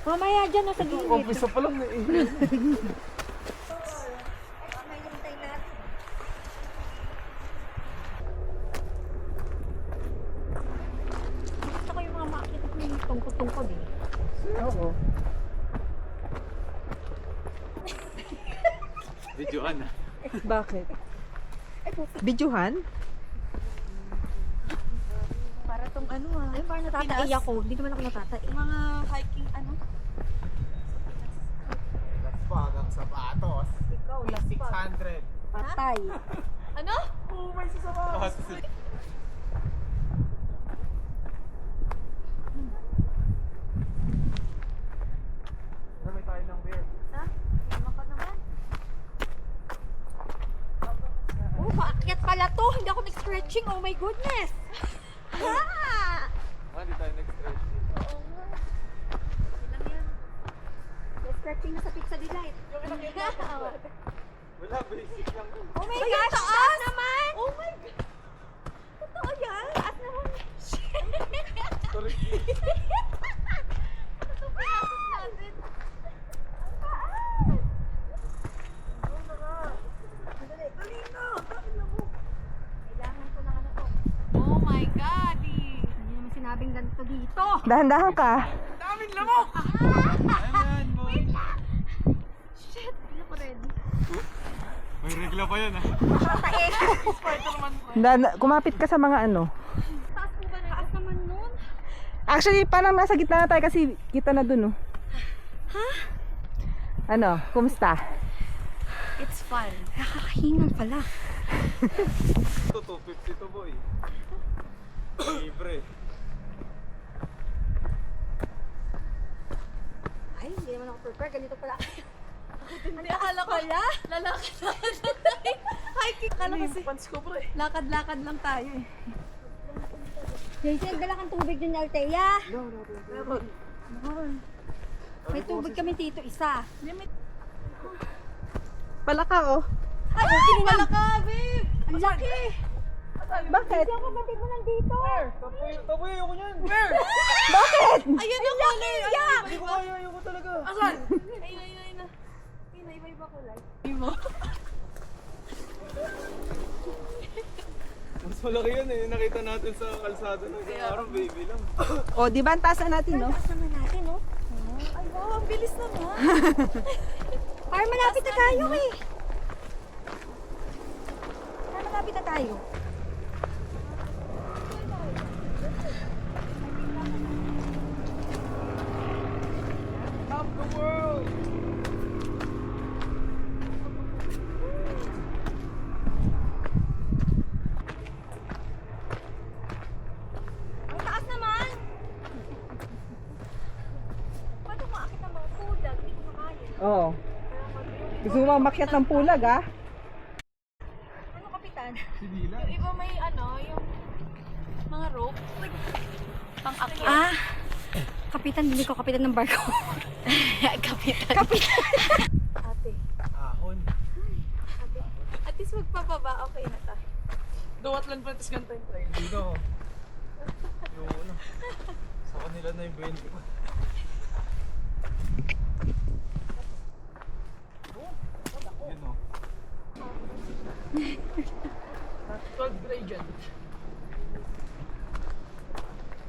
Mamaya dyan sa gilid. Umpisa pa lang na eh. Gusto ko yung mga makikita ko yung tungkod-tungkod eh. Oo. Videoan na. Bakit? Bidyuhan? Para tong ano ah. Ay, parang natatai ako. Hindi naman ako natatai. Mga hiking ano? Laspagang sapatos. Ikaw, 600. patay. Ano? Oh, may sasapatos. May tayo ng beer. Ha? Lima ka naman. Oh, paakyat pala to. Hindi ako nag-stretching. Oh my goodness. Ha! Hindi tayo nag-stretching. Oo nga. Ilan yan? Stretching na sa Pizza Delight. Wala, basic lang. Oh my gosh, taas naman! Oh my God! Totoo yan? Taas naman. Sorry. Ito pinasok natin. Kailangan ko na ano to. Oh my God! Hindi naman sinabing ganito dito. Dahan-dahan ka. Daming lamok! Ayan, boy. Shit, hindi ako ready. May regla pa yan ah. Kumapit ka sa mga ano. Taas po ba na? Taas naman nun. Actually, parang nasa gitna na tayo kasi kita na dun, oh. Ha? Ano, kumusta? It's fun. Nakakahingal pala. Ito, 250 to boy. Libre. Ay, hindi naman ako prepare. Ganito pala. Hindi, akala ko lalakad hiking. Akala kasi pants ko bro. Lakad-lakad lang tayo eh. Jason, dala kang tubig dun, Althea. May tubig kami dito, isa. Palaka, oh. Ay, Wala ka, babe! ang laki. Bakit? Hindi ako kapatid mo nandito. Taboy, ayoko niyan. Bakit? Ayun yung kulay! Hindi ko kaya, ayoko talaga. Asan? Ayun na. Iba kulay. Mas malaki yan eh. Nakita natin sa kalsada na parang baby lang. Oh, di ba ang taas na natin, no? Taas naman natin, no? Ay, wow, ang bilis naman. Parang malapit na tayo, eh. Parang malapit na tayo. Top the world! Ang taas naman. Paano maakit ang mga pulag? Hindi ko makaya. Oo. Gusto mo makyat ng pulag, ah? Ano, kapitan? Si Dila. Yung iba may ano, yung mga rope. Pang-akyat. Ah, kapitan, hindi ko kapitan ng barko. Kapitan. Kapitan. Ate. Ahon. At least magpababa, okay na tayo. Duwat lang pa, tapos ganito yung trail. Dito. Yung ano. Sa kanila na yung 20 ko. Yun o. 12 gradient.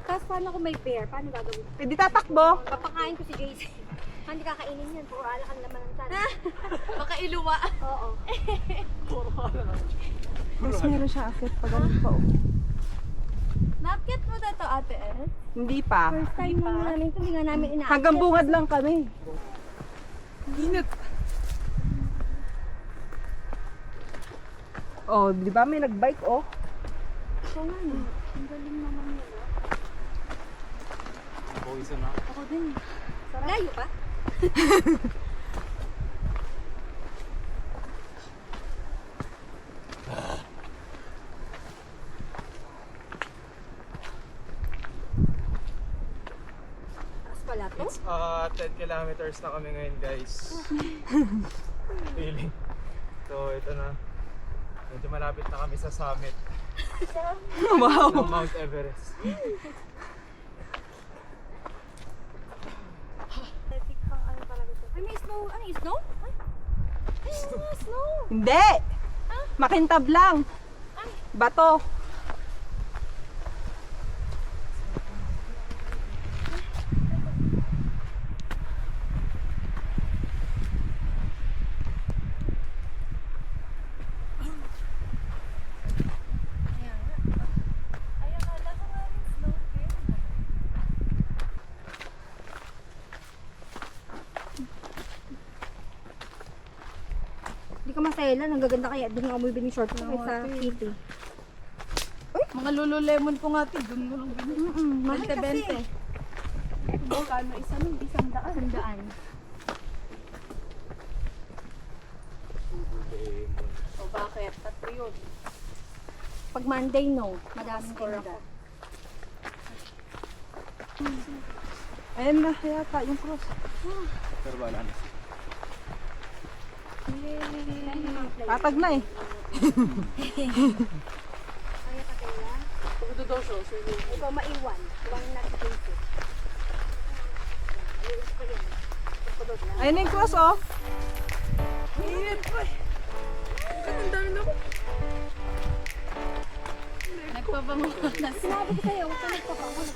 Tapos paano kung may bear? Paano gagawin? Pwede tatakbo. Papakain ko si Jason. Hindi kakainin yan. Puro alak ang laman ng tiyan. Baka iluwa. Oo. Tapos meron siya akit pa ganun pa, oh. Napkit mo na to, ate eh? Hindi pa. First time namin ito. Hindi nga namin inaakit. Hanggang bungad lang kami. Init! Oh, di ba may nagbike, oh? Ito nga no. Ang galing naman nila. Ako isa na. Ako din. Layo pa? Taas pala to? It's 10 kilometers na kami ngayon guys. Feeling. So ito na. Medyo malapit na kami sa summit Wow. ng Mount Everest. ano yung snow? Ay, snow. Hindi! Makintab lang. Bato. Hindi ka masela, nanggaganda kaya doon nga bumibili ng short ko sa city. Mga Lululemon po nga ito. Doon mo lang binili. Mahal kasi. 20. Kano isa nun? 100. 100. O bakit? 3 yun. Pag Monday, no. Madaming tinda. Ayan na yata yung cross. Pero wala na. Patag na eh. Kaya ka kaya? Pagod daw siya. Ikaw maiwan. Iwan na sa face. Ayan na yung cross oh. Nagpabangunas. Sinabi ko sa'yo, huwag ka nagpapangon.